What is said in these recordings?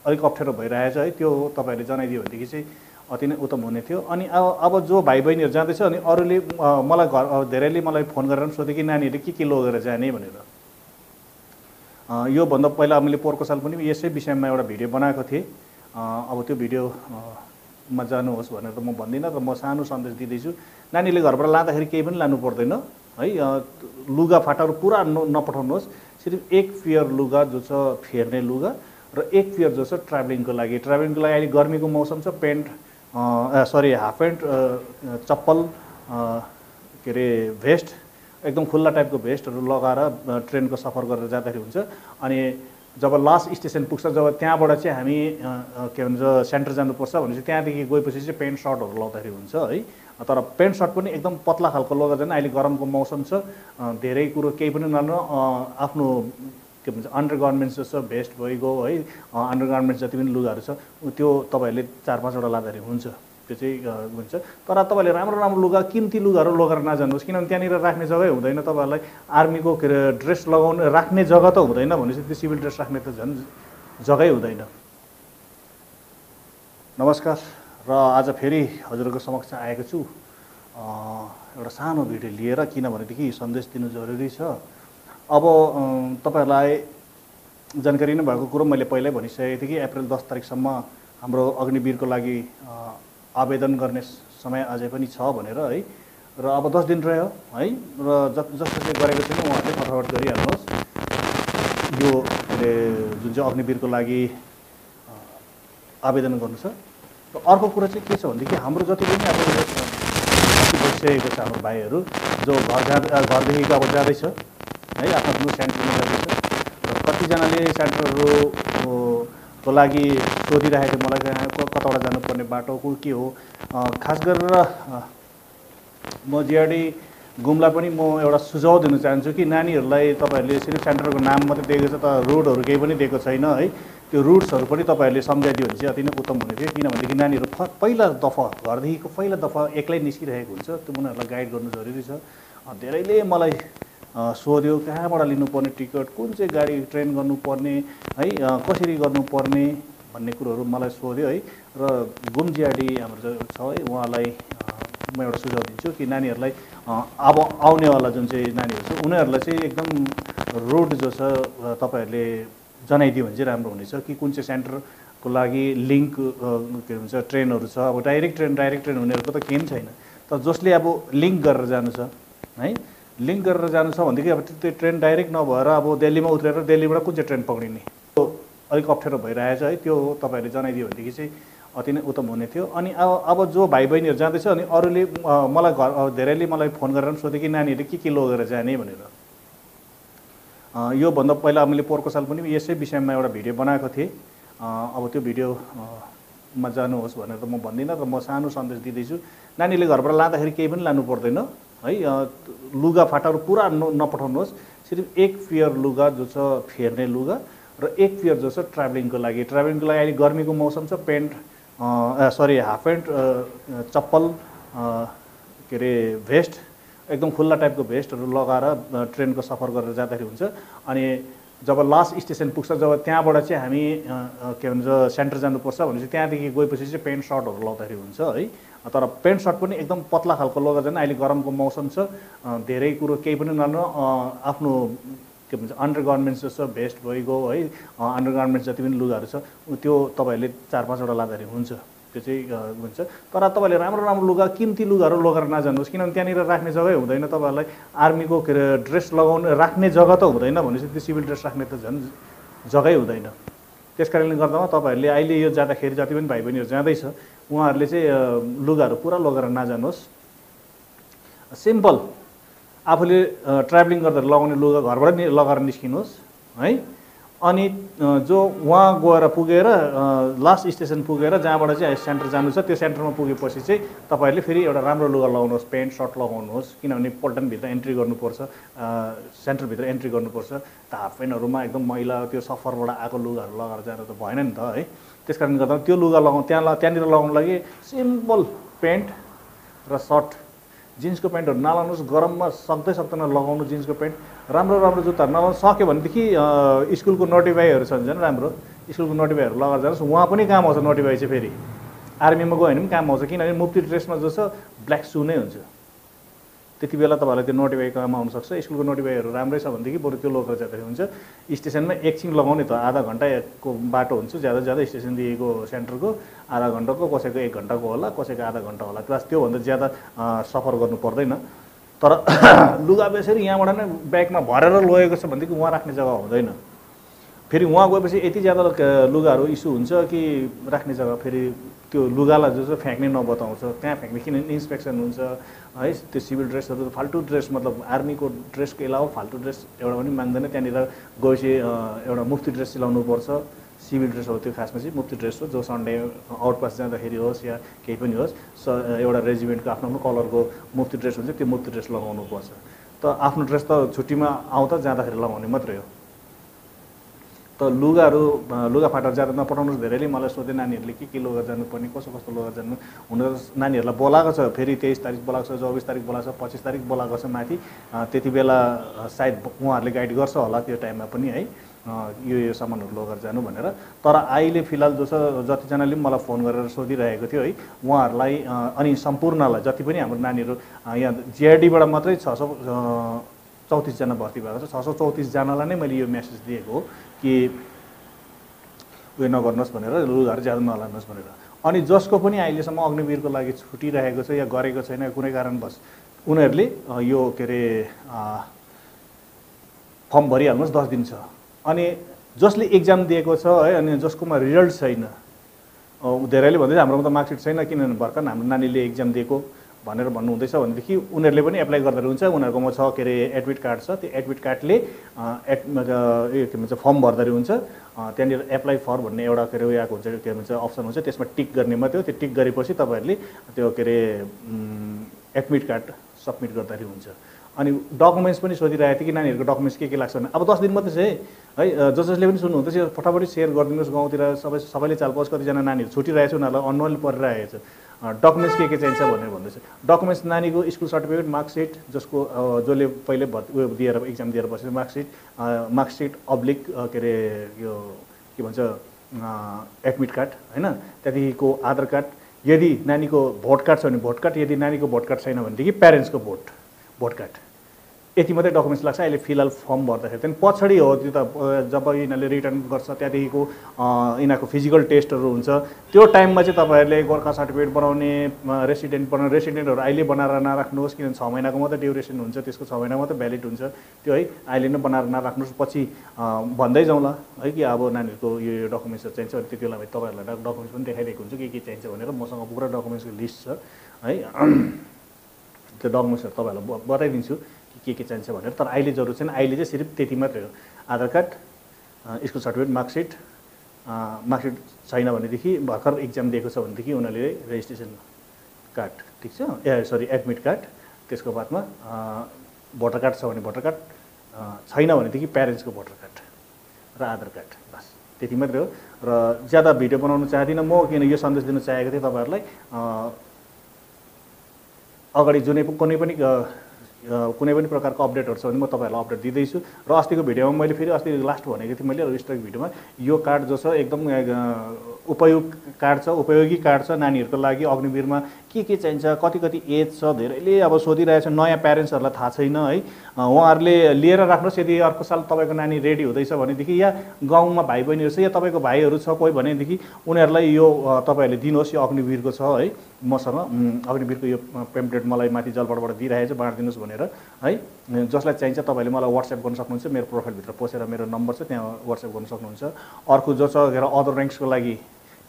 अलिक अप्ठ्यारो भइरहेछ है, त्यो तपाईँहरूले जनाइदियो भनेदेखि चाहिँ अति नै उत्तम हुने थियो। अनि अब जो भाइ बहिनीहरू जाँदैछ अनि अरूले मलाई धेरैले मलाई फोन गरेर पनि सोधे कि नानीहरूले के लगेर जाने भनेर। योभन्दा पहिला मैले पोहोरको साल पनि यसै विषयमा एउटा भिडियो बनाएको थिएँ। अब त्यो भिडियोमा जानुहोस् भनेर म भन्दिनँ, र म सानो सन्देश दिँदैछु। नानीले घरबाट लाँदाखेरि केही पनि लानु पर्दैन है, लुगाफाटाहरू पुरा नपठाउनुहोस्। सिर्फ एक पेयर लुगा जो छ फेर्ने लुगा र एक पेयर जो छ ट्राभलिङको लागि। ट्राभलिङको लागि अहिले गर्मीको मौसम छ, पेन्ट हाफ पेन्ट, चप्पल, के अरे भेस्ट, एकदम खुल्ला टाइपको भेस्टहरू लगाएर ट्रेनको सफर गरेर जाँदाखेरि हुन्छ। अनि जब लास्ट स्टेसन पुग्छ, जब त्यहाँबाट चाहिँ हामी के भन्छ सेन्टर जानुपर्छ भनेपछि त्यहाँदेखि गएपछि चाहिँ पेन्ट सर्टहरू लाउँदाखेरि हुन्छ है। तर पेन्ट सर्ट पनि एकदम पतला खालको लगेर जाने। अहिले गरमको मौसम छ, धेरै कुरो केही पनि नलानु। आफ्नो के भन्छ अन्डर गार्मेन्ट्स जो छ, भेस्ट भइगयो है, अन्डर गार्मेन्ट्स जति पनि लुगाहरू छ त्यो तपाईँहरूले 4-5 वटा लाँदाखेरि हुन्छ, त्यो चाहिँ हुन्छ। तर तपाईँले राम्रो राम्रो लुगा, किम्ती लुगाहरू लगेर नजानुहोस्, किनभने त्यहाँनिर राख्ने जग्गै हुँदैन। तपाईँहरूलाई आर्मीको के अरे ड्रेस लगाउने राख्ने जग्गा त हुँदैन भनेपछि त्यो सिभिल ड्रेस राख्ने त झन् जग्गै हुँदैन। नमस्कार, र आज फेरि हजुरको समक्ष आएको छु एउटा सानो भिडियो लिएर, किनभनेदेखि सन्देश दिनु जरुरी छ। अब तपाईँहरूलाई जानकारी नै भएको कुरो मैले पहिल्यै भनिसकेको थिएँ कि अप्रिल 10 तारिकसम्म हाम्रो अग्निवीरको लागि आवेदन गर्ने समय अझै पनि छ भनेर है। र अब 10 दिन रह्यो है, र जस्तो चाहिँ गरेको छैन उहाँहरूले फटाफट गरिहाल्नुहोस्। यो जुन चाहिँ अग्निवीरको लागि आवेदन गर्नु छ। र अर्को कुरा चाहिँ के छ भनेदेखि हाम्रो जति पनि अब बसिसकेको छ हाम्रो भाइहरू जो घरदेखिको अब जाँदैछ है, आफ्नो सेन्टरमा जाँदैछ। र कतिजनाले सेन्टरहरूको लागि सोधिरहेको थियो मलाई, कताबाट जानुपर्ने बाटो के हो। खास गरेर म जिआरडी घुमलाई पनि म एउटा सुझाव दिन चाहन्छु कि नानीहरूलाई तपाईँहरूले सिर्फ सेन्टरको नाम मात्रै दिएको छ, तर रुटहरू केही पनि दिएको छैन है। त्यो रुट्सहरू पनि तपाईँहरूले सम्झाइदियो भने चाहिँ अति नै उत्तम हुने थियो। किनभनेदेखि नानीहरू पहिला दफा घरदेखिको पहिला दफा एक्लै निस्किरहेको हुन्छ, त्यो उनीहरूलाई गाइड गर्नु जरुरी छ। धेरैले मलाई सोध्यो कहाँबाट लिनुपर्ने टिकट, कुन चाहिँ गाडी ट्रेन गर्नुपर्ने है, कसरी गर्नुपर्ने भन्ने कुरोहरू मलाई सोध्यो है। र घुम जिआरडी हाम्रो छ है, उहाँलाई म एउटा सुझाव दिन्छु कि नानीहरूलाई अब आउनेवाला जुन चाहिँ नानीहरू छ उनीहरूलाई चाहिँ एकदम रोड जो छ तपाईँहरूले जनाइदियो भने चाहिँ राम्रो हुनेछ कि कुन चाहिँ सेन्टरको लागि लिङ्क के भन्छ ट्रेनहरू छ। अब डाइरेक्ट ट्रेन हुनेहरूको त केही पनि छैन, तर जसले अब लिङ्क गरेर जानु छ है, लिङ्क गरेर जानु छ भनेदेखि अब त्यो ट्रेन डाइरेक्ट नभएर अब दिल्लीमा उत्रेर दिल्लीबाट कुन चाहिँ ट्रेन पक्रिने, त्यो अलिक अप्ठ्यारो भइरहेछ है। त्यो तपाईँहरूले जनाइदियो भनेदेखि चाहिँ अति नै उत्तम हुने थियो। अनि अब जो भाइ बहिनीहरू जाँदैछ अनि अरूले मलाई धेरैले मलाई फोन गरेर पनि सोधे कि नानीहरूले के लगेर जाने भनेर। योभन्दा पहिला मैले पोहोरको साल पनि यसै विषयमा एउटा भिडियो बनाएको थिएँ। अब त्यो भिडियोमा जानुहोस् भनेर त म भन्दिनँ, र म सानो सन्देश दिँदैछु। नानीले घरबाट लाँदाखेरि केही पनि लानु पर्दैन है, लुगाफाटाहरू पुरा नपठाउनुहोस्। सिर्फ एक पेयर लुगा जो छ फेर्ने लुगा र एक पेयर जो छ ट्राभलिङको लागि। ट्राभलिङको लागि अहिले गर्मीको मौसम छ, पेन्ट हाफ पेन्ट, चप्पल, के अरे भेस्ट, एकदम खुल्ला टाइपको भेस्टहरू लगाएर ट्रेनको सफर गरेर जाँदाखेरि हुन्छ। अनि जब लास्ट स्टेसन पुग्छ, जब त्यहाँबाट चाहिँ हामी के भन्छ सेन्टर जानुपर्छ भनेपछि त्यहाँदेखि गएपछि चाहिँ पेन्ट सर्टहरू लाउँदाखेरि हुन्छ है। तर पेन्ट सर्ट पनि एकदम पतला खालको लगेर जाने। अहिले गरमको मौसम छ, धेरै कुरो केही पनि नलानु। आफ्नो के भन्छ अन्डर गार्मेन्ट्स जो छ, भेस्ट भइगयो है, अन्डर गार्मेन्ट्स जति पनि लुगाहरू छ त्यो तपाईँहरूले 4-5 वटा लाँदाखेरि हुन्छ, त्यो चाहिँ हुन्छ। तर तपाईँले राम्रो राम्रो लुगा, किम्ती लुगाहरू लगेर नजानुहोस्, किनभने त्यहाँनिर राख्ने जग्गै हुँदैन। तपाईँहरूलाई आर्मीको के अरे ड्रेस राख्ने जग्गा त हुँदैन भनेपछि त्यो सिभिल ड्रेस राख्ने त झन् जग्गै हुँदैन। त्यस कारणले गर्दामा तपाईँहरूले अहिले यो जाँदाखेरि जति पनि भाइ बहिनीहरू जाँदैछ उहाँहरूले चाहिँ लुगाहरू पुरा लगेर नजानुहोस्। सिम्पल आफूले ट्राभलिङ गर्दा लगाउने लुगा घरबाट नि लगाएर निस्किनुहोस् है। अनि जो वहाँ गएर पुगेर लास्ट स्टेसन पुगेर जहाँबाट चाहिँ सेन्टर जानु छ त्यो सेन्टरमा पुगेपछि चाहिँ तपाईँहरूले फेरि एउटा राम्रो लुगा लगाउनुहोस्, पेन्ट सर्ट लगाउनुहोस्। किनभने पल्टनभित्र एन्ट्री गर्नुपर्छ, सेन्टरभित्र एन्ट्री गर्नुपर्छ। त हाफ पेन्टहरूमा एकदम मैला त्यो सफरबाट आएको लुगाहरू लगाएर जानु त भएन नि त है। त्यस कारणले गर्दा त्यो लुगा त्यहाँनिर लगाउनु लागि सिम्पल पेन्ट र सर्ट, जिन्सको पेन्टहरू नलाउनुहोस्। गरममा सक्दैन लगाउनु जिन्सको पेन्ट। राम्रो जुत्ताहरू नलाउनु। सक्यो भनेदेखि स्कुलको नोटी भाइहरू छन् झन् राम्रो, स्कुलको नोटिफाईहरू लगाएर जानुहोस्, उहाँ पनि काम आउँछ नोटिफाई चाहिँ। फेरि आर्मीमा गयो भने पनि काम आउँछ, किनभने मुफ्ती ड्रेसमा जो छ ब्ल्याक सू नै हुन्छ। त्यति बेला तपाईँलाई त्यो नोटिफाई काम आउनसक्छ। स्कुलको नोटिफाईहरू राम्रै छ भनेदेखि बरु त्यो लोकल जाँदाखेरि हुन्छ। स्टेसनमा एकछिन लगाउने त आधा घन्टाको बाटो हुन्छ, ज्यादा ज्यादा स्टेसन दिएको सेन्टरको आधा घन्टाको, कसैको 1 घन्टाको होला, कसैको आधा घन्टा होला। प्लस त्योभन्दा ज्यादा सफर गर्नु पर्दैन। तर लुगा बेसरी यहाँबाट नै ब्यागमा भरेर लगेको छ भनेदेखि उहाँ राख्ने जग्गा हुँदैन। फेरि उहाँ गएपछि यति ज्यादा लुगाहरू इस्यु हुन्छ कि राख्ने जग्गा फेरि त्यो लुगालाई जो चाहिँ फ्याँक्ने नबताउँछ, कहाँ फ्याँक्ने, किनभने इन्सपेक्सन हुन्छ है। त्यो सिभिल ड्रेसहरू फाल्टु ड्रेस, मतलब आर्मीको ड्रेसको अलावा फाल्टु ड्रेस एउटा पनि मान्दैन। त्यहाँनिर गएपछि एउटा मुफ्ती ड्रेस सिलाउनुपर्छ। सिभिल ड्रेस हो त्यो, खासमा चाहिँ मुफ्ती ड्रेस हो, जो सन्डे आउटपास जाँदाखेरि होस् या केही पनि होस्, एउटा रेजिमेन्टको आफ्नो आफ्नो कलरको मुफ्ती ड्रेस हुन्छ, त्यो मुफ्ती ड्रेस लगाउनुपर्छ। त आफ्नो ड्रेस त छुट्टीमा आउँदा जाँदाखेरि लगाउने मात्रै हो। त लुगाफाटा ज्यादा नपठाउनुहोस्। धेरैले मलाई सोधे नानीहरूले के लगेर जानुपर्ने, कस्तो कस्तो लगेर जानु। हुन त नानीहरूलाई बोलाएको छ, फेरि 23 तारिक बोलाएको छ, 24 तारिक बोलाएको छ, 25 तारिक बोलाएको छ माथि। त्यति बेला सायद उहाँहरूले गाइड गर्छ होला त्यो टाइममा पनि है, यो सामानहरू लगेर जानु भनेर। तर अहिले फिलहाल जो छ जतिजनाले पनि मलाई फोन गरेर सोधिरहेको थियो है, उहाँहरूलाई अनि सम्पूर्णलाई जति पनि हाम्रो नानीहरू यहाँ जिआरडीबाट मात्रै 634 जना भर्ती भएको छ। 634 जनालाई नै मैले यो मेसेज दिएको हो कि उयो नगर्नुहोस् भनेर, लुगाहरू ज्यादा नलानुहोस् भनेर। अनि जसको पनि अहिलेसम्म अग्निवीरको लागि छुटिरहेको छ या गरेको छैन कुनै कारणवश, उनीहरूले यो के अरे फर्म भरिहाल्नुहोस्, 10 दिन छ। अनि जसले एक्जाम दिएको छ है, अनि जसकोमा रिजल्ट छैन, धेरैले भन्दैछ हाम्रोमा त मार्कसिट छैन, किनभने भर्खर हाम्रो नानीले एक्जाम दिएको भनेर भन्नुहुँदैछ भनेदेखि उनीहरूले पनि एप्लाई गर्दा हुन्छ। उनीहरूकोमा छ के अरे एडमिट कार्ड छ, त्यो एडमिट कार्डले के भन्छ फर्म भर्दा हुन्छ। त्यहाँनिर एप्लाई फर भन्ने एउटा के अरे उयोको हुन्छ, के भन्छ अप्सन हुन्छ, त्यसमा टिक गर्ने मात्रै हो। त्यो टिक गरेपछि तपाईँहरूले त्यो के अरे एडमिट कार्ड सबमिट गर्दा हुन्छ। अनि डकुमेन्ट्स पनि सोधिरहेको थियो कि नानीहरूको डकुमेन्ट्स के लाग्छ भने, अब 10 दिन मात्रै छ है। जसले पनि सुन्नुहुँदैछ फटाफट सेयर गरिदिनुहोस्। गाउँतिर सबैले चाल पाओस्, कतिजना नानीहरू छुटिरहेको छ, उनीहरूलाई अननोन परिरहेको छ। डकुमेन्ट्स के चाहिन्छ भनेर भन्दैछ। डकुमेन्ट्स नानीको स्कुल सर्टिफिकेट, मार्कसिट, जसको जसले पहिले उयो दिएर एक्जाम दिएर बसेको मार्कसिट अब्लिक के अरे यो के भन्छ एडमिट कार्ड होइन, त्यहाँदेखिको आधार कार्ड। यदि नानीको भोट कार्ड छ भने भोट कार्ड, यदि नानीको भोट कार्ड छैन भनेदेखि प्यारेन्ट्सको भोट कार्ड। यति मात्रै डकुमेन्ट्स लाग्छ अहिले फिलहाल फर्म भर्दाखेरि। त्यहाँदेखि पछाडि हो त्यो त जब यिनीहरूले रिटर्न गर्छ, त्यहाँदेखिको यिनीहरूको फिजिकल टेस्टहरू हुन्छ। त्यो टाइममा चाहिँ तपाईँहरूले गोर्खा सर्टिफिकेट बनाउने, रेसिडेन्टहरू अहिले बनाएर नराख्नुहोस्, किनभने 6 महिनाको मात्रै ड्युरेसन हुन्छ, त्यसको 6 महिना मात्रै भ्यालिड हुन्छ त्यो है। अहिले नै बनाएर नराख्नुहोस्, पछि भन्दै जाउँला है कि अब नानीहरूको यो डकुमेन्ट्सहरू चाहिन्छ भने त्यति बेला तपाईँहरूलाई डकुमेन्ट्स पनि देखाइदिएको हुन्छ के चाहिन्छ भनेर। मसँग पुरा डकुमेन्ट्सको लिस्ट छ है, त्यो डकुमेन्ट्सहरू तपाईँहरूलाई बताइदिन्छु के चाहिन्छ भनेर। तर अहिले जरुरत छैन, अहिले चाहिँ सिर्फ त्यति मात्रै हो। आधार कार्ड, स्कुल सर्टिफिकेट, मार्कसिट छैन भनेदेखि, भर्खर एक्जाम दिएको छ भनेदेखि उनीहरूले रेजिस्ट्रेसन कार्ड, ठिक छ, एडमिट कार्ड। त्यसको बादमा भोटर कार्ड छ भने भोटर कार्ड, छैन भनेदेखि प्यारेन्ट्सको भोटर कार्ड र आधार कार्ड, बस त्यति मात्रै हो। र ज्यादा भिडियो बनाउनु चाहदिनँ म, किन यो सन्देश दिन चाहेको थिएँ तपाईँहरूलाई। अगाडि कुनै पनि प्रकारको अपडेटहरू छ भने म तपाईँहरूलाई अपडेट दिँदैछु। र अस्तिको भिडियोमा मैले फेरि अस्ति लास्ट भनेको थिएँ मैले स्टक भिडियोमा, यो कार्ड जो छ एकदम उपयोगी कार्ड छ नानीहरूको लागि। अग्निवीरमा के चाहिन्छ, कति एज छ, धेरैले अब सोधिरहेछ, नयाँ प्यारेन्ट्सहरूलाई थाहा छैन है। उहाँहरूले लिएर राख्नुहोस्। यदि अर्को साल तपाईँको नानी रेडी हुँदैछ भनेदेखि, या गाउँमा भाइ बहिनीहरू छ या तपाईँको भाइहरू छ कोही भनेदेखि, उनीहरूलाई यो तपाईँहरूले दिनुहोस्। यो अग्निवीरको छ है, मसँग अग्निवीरको यो पेम्पलेट मलाई माथि जलपटबाट दिइरहेको छ, बाँडिदिनुहोस् भनेर है। जसलाई चाहिन्छ तपाईँले मलाई व्हाट्सएप गर्न सक्नुहुन्छ। मेरो प्रोफाइलभित्र पसेर मेरो नम्बर छ, त्यहाँ व्हाट्सएप गर्न सक्नुहुन्छ। अर्को जो छ अदर र्याङ्क्सको लागि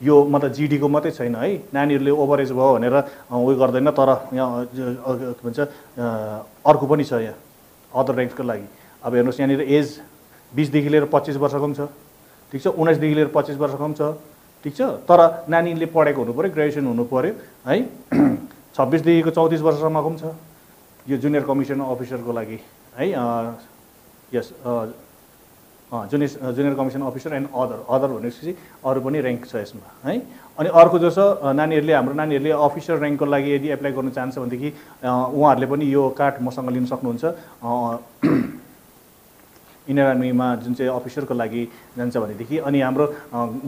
यो मतलब जिडीको मात्रै छैन है, नानीहरूले ओभर एज भयो भनेर उयो गर्दैन। तर यहाँ के भन्छ अर्को पनि छ यहाँ अदर र्याङ्क्सको लागि। अब हेर्नुहोस् यहाँनिर एज 20 देखि लिएर 25 वर्षको पनि छ, ठिक छ, 19 देखि लिएर 25 वर्षको पनि छ, ठिक छ। तर नानीले पढेको हुनु पऱ्यो, ग्रेजुएसन हुनु पऱ्यो है। 26 देखिको 34 वर्षसम्मको पनि छ, यो जुनियर कमिसन अफिसरको लागि है। यस junior commission officer and other भनेपछि अरू पनि र्याङ्क छ यसमा है। अनि अर्को जो छ हाम्रो नानीहरूले अफिसर र्याङ्कको लागि यदि एप्लाई गर्न चाहन्छ भनेदेखि उहाँहरूले पनि यो कार्ड मसँग लिन सक्नुहुन्छ। इन्डियन आर्मीमा जुन चाहिँ अफिसरको लागि जान्छ भनेदेखि अनि हाम्रो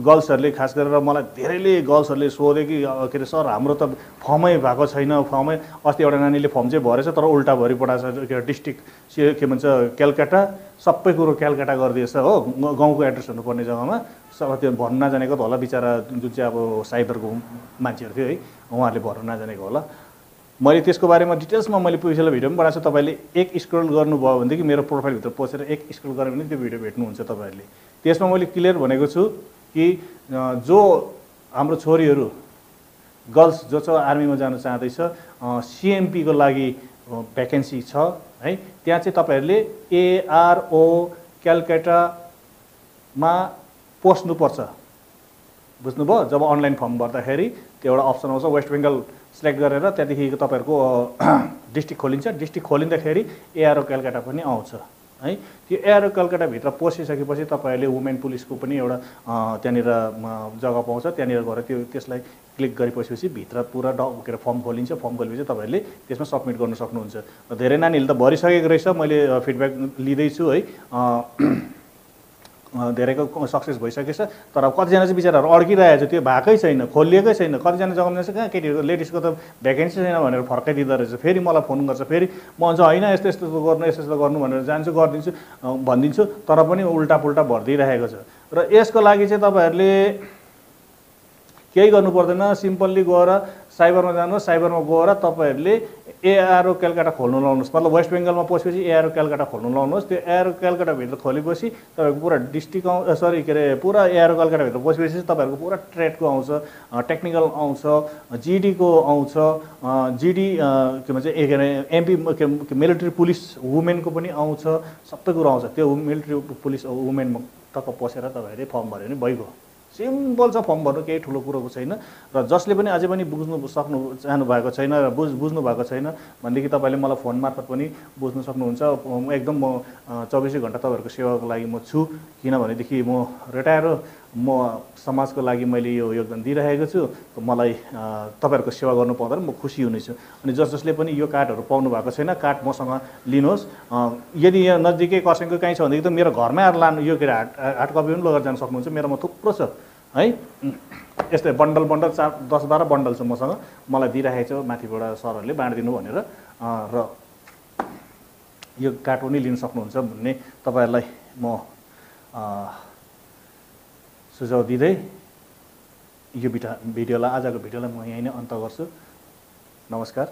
गर्ल्सहरूले खास गरेर मलाई धेरैले गर्ल्सहरूले सोधे कि के अरे सर हाम्रो त फर्मै भएको छैन फर्मै अस्ति एउटा नानीले फर्म चाहिँ भरेछ तर उल्टा भरि पठाएको छ डिस्ट्रिक्ट के भन्छ कलकत्ता सबै कुरो कलकत्ता गरिदिएछ हो गाउँको एड्रेस हुनुपर्ने जग्गामा सब त्यो भर्नु नजानेको त होला बिचरा जुन चाहिँ अब साइबरको मान्छेहरू थियो है उहाँहरूले भर्नु नजानेको होला मैले त्यसको बारेमा डिटेल्समा मैले पिछला भिडियो पनि बनाएको छु तपाईँले एक स्क्रोल गर्नुभयो भनेदेखि मेरो प्रोफाइलभित्र पसेर एक स्क्रोल गरेर पनि त्यो भिडियो भेट्नुहुन्छ तपाईँहरूले त्यसमा मैले क्लियर भनेको छु कि जो हाम्रो छोरीहरू गर्ल्स जो चाहिँ आर्मीमा जान चाहँदैछ सिएमपीको लागि भ्याकेन्सी छ है त्यहाँ चाहिँ तपाईँहरूले एआरओ क्यालकाटामा पस्नुपर्छ बुझ्नुभयो जब अनलाइन फर्म भर्दाखेरि त्यो एउटा अप्सन आउँछ वेस्ट बेङ्गल सिलेक्ट गरेर त्यहाँदेखि तपाईँहरूको डिस्ट्रिक्ट खोलिन्छ डिस्ट्रिक्ट खोलिँदाखेरि एआरओ कलकत्ता पनि आउँछ है त्यो एआरओ कलकत्ताभित्र पसिसकेपछि तपाईँहरूले वुमेन पुलिसको पनि एउटा त्यहाँनिर जग्गा पाउँछ त्यहाँनिर गएर त्यसलाई क्लिक गरेपछि भित्र पुरा के अरे फर्म खोलिन्छ फर्म खोलेपछि तपाईँहरूले त्यसमा सबमिट गर्न सक्नुहुन्छ धेरै नानीहरूले त भरिसकेको रहेछ मैले फिडब्याक लिँदैछु है धेरैको सक्सेस भइसकेछ तर कतिजना चाहिँ बिचराहरू अड्किरहेको छ त्यो भएकै छैन खोलिएकै छैन कतिजना जग्गामा चाहिँ कहाँ केटीहरूको लेडिजको त भ्याकेन्सी छैन भनेर फर्काइदिँदो रहेछ फेरि मलाई फोन गर्छ फेरि म भन्छ होइन यस्तो यस्तो गर्नु यस्तो यस्तो गर्नु भनेर जान्छु गरिदिन्छु भनिदिन्छु तर पनि उल्टापुल्टा भरिदिइरहेको छ र यसको लागि चाहिँ तपाईँहरूले केही गर्नु पर्दैन सिम्पल्ली गएर साइबरमा जानुहोस् साइबरमा गएर तपाईँहरूले एआरओ कलकत्ता खोल्नु लाउनुहोस् मतलब वेस्ट बेङ्गलमा पसेपछि एआरओ कलकत्ता खोल्नु लाउनुहोस् त्यो एआरओ कलकत्ताभित्र खोलेपछि तपाईँको पुरा डिस्ट्रिक्ट सरी के अरे पुरा एआरओ कलकत्ताभित्र पसेपछि तपाईँहरूको पुरा ट्रेडको आउँछ टेक्निकल आउँछ जिडीको आउँछ जिडी के भन्छ के अरे एमपी मिलिट्री पुलिस वुमेनको पनि आउँछ सबै कुरो आउँछ त्यो मिलिट्री पुलिस वुमेनमा टक्क पसेर तपाईँहरूले फर्म भर्यो भने भइगयो सिम्पल छ फर्म भर्नु केही ठुलो कुरो छैन र जसले पनि अझै पनि बुझ्नु सक्नु चाहनु भएको छैन र बुझ्नु भएको छैन भनेदेखि तपाईँले मलाई फोन मार्फत पनि बुझ्नु सक्नुहुन्छ एकदम म 24 घण्टा तपाईँहरूको सेवाको लागि म छु किनभनेदेखि म रिटायर हो म समाजको लागि मैले यो योगदान दिइरहेको छु मलाई तपाईँहरूको सेवा गर्नु पाउँदा म खुसी हुनेछु अनि जसले पनि यो कार्डहरू पाउनु भएको छैन कार्ड मसँग लिनुहोस् यदि यहाँ नजिकै खरसाङको कहीँ छ भनेदेखि त मेरो घरमै आएर लानु यो के अरे हार्ड कपी पनि लगेर जान सक्नुहुन्छ मेरोमा थुप्रो छ है यस्तै बन्डल 10-12 बन्डल छ मसँग मलाई दिइरहेको छ माथिबाट सरहरूले बाँडिदिनु भनेर र यो कार्ड पनि लिन सक्नुहुन्छ भन्ने तपाईँहरूलाई म सुझाव दिँदै यो भिडियोलाई आजको भिडियोलाई म यहीँ नै अन्त गर्छु नमस्कार।